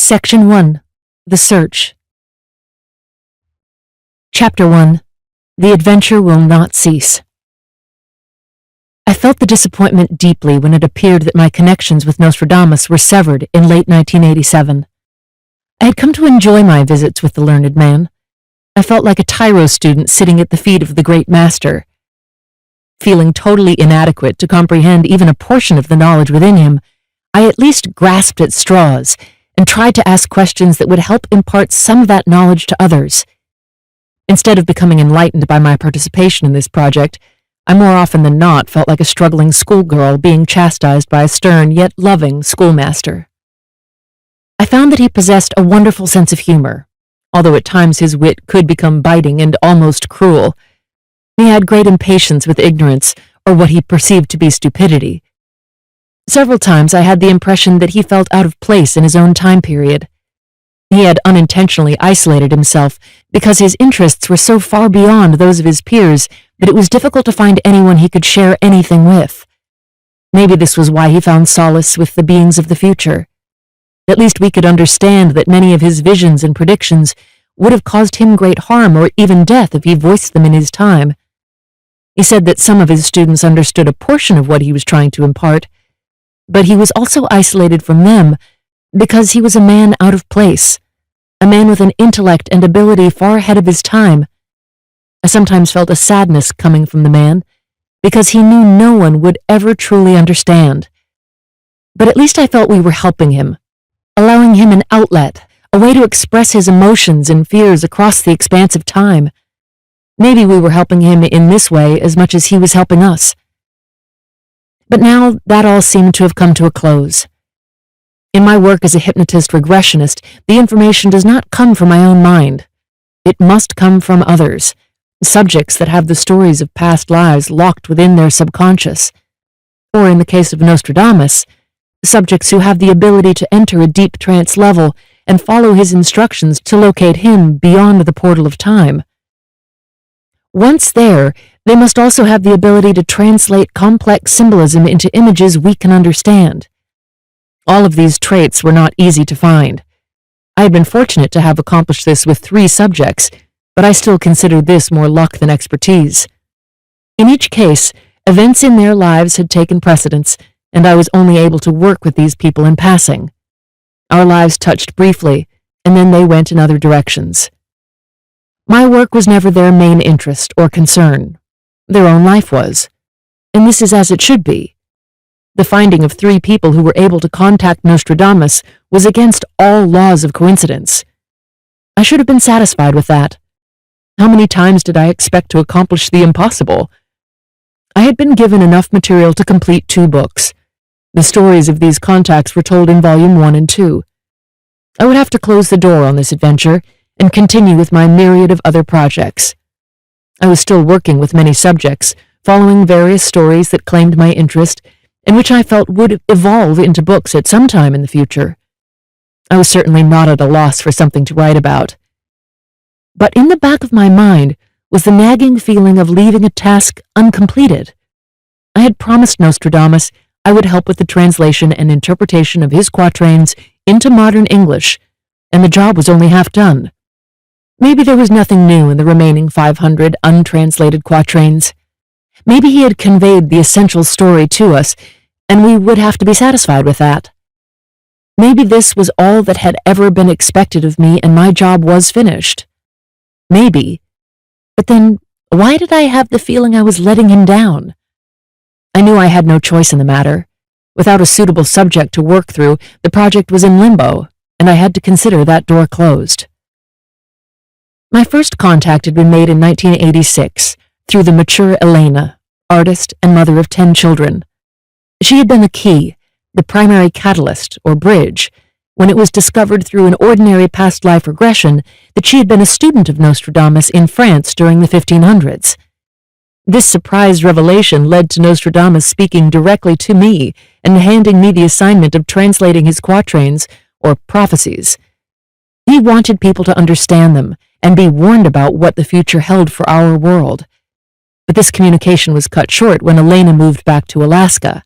Section 1. The Search. Chapter 1. The Adventure Will Not Cease. I felt the disappointment deeply when it appeared that my connections with Nostradamus were severed in late 1987. I had come to enjoy my visits with the learned man. I felt like a tyro student sitting at the feet of the great master. Feeling totally inadequate to comprehend even a portion of the knowledge within him, I at least grasped at straws and tried to ask questions that would help impart some of that knowledge to others. Instead of becoming enlightened by my participation in this project, I more often than not felt like a struggling schoolgirl being chastised by a stern yet loving schoolmaster. I found that he possessed a wonderful sense of humor, although at times his wit could become biting and almost cruel. He had great impatience with ignorance, or what he perceived to be stupidity. Several times I had the impression that he felt out of place in his own time period. He had unintentionally isolated himself because his interests were so far beyond those of his peers that it was difficult to find anyone he could share anything with. Maybe this was why he found solace with the beings of the future. At least we could understand that many of his visions and predictions would have caused him great harm or even death if he voiced them in his time. He said that some of his students understood a portion of what he was trying to impart, but he was also isolated from them because he was a man out of place, a man with an intellect and ability far ahead of his time. I sometimes felt a sadness coming from the man because he knew no one would ever truly understand. But at least I felt we were helping him, allowing him an outlet, a way to express his emotions and fears across the expanse of time. Maybe we were helping him in this way as much as he was helping us. But now that all seemed to have come to a close. In my work as a hypnotist regressionist, the information does not come from my own mind. It must come from others, subjects that have the stories of past lives locked within their subconscious. Or in the case of Nostradamus, subjects who have the ability to enter a deep trance level and follow his instructions to locate him beyond the portal of time. Once there, they must also have the ability to translate complex symbolism into images we can understand. All of these traits were not easy to find. I had been fortunate to have accomplished this with 3 subjects, but I still considered this more luck than expertise. In each case, events in their lives had taken precedence, and I was only able to work with these people in passing. Our lives touched briefly, and then they went in other directions. My work was never their main interest or concern. Their own life was. And this is as it should be. The finding of 3 people who were able to contact Nostradamus was against all laws of coincidence. I should have been satisfied with that. How many times did I expect to accomplish the impossible? I had been given enough material to complete 2 books. The stories of these contacts were told in Volume 1 and 2. I would have to close the door on this adventure and continue with my myriad of other projects. I was still working with many subjects, following various stories that claimed my interest and which I felt would evolve into books at some time in the future. I was certainly not at a loss for something to write about. But in the back of my mind was the nagging feeling of leaving a task uncompleted. I had promised Nostradamus I would help with the translation and interpretation of his quatrains into modern English, and the job was only half done. Maybe there was nothing new in the remaining 500 untranslated quatrains. Maybe he had conveyed the essential story to us, and we would have to be satisfied with that. Maybe this was all that had ever been expected of me and my job was finished. Maybe. But then, why did I have the feeling I was letting him down? I knew I had no choice in the matter. Without a suitable subject to work through, the project was in limbo, and I had to consider that door closed. My first contact had been made in 1986 through the mature Elena, artist and mother of 10 children. She had been the key, the primary catalyst, or bridge, when it was discovered through an ordinary past life regression that she had been a student of Nostradamus in France during the 1500s. This surprise revelation led to Nostradamus speaking directly to me and handing me the assignment of translating his quatrains, or prophecies. He wanted people to understand them and be warned about what the future held for our world. But this communication was cut short when Elena moved back to Alaska.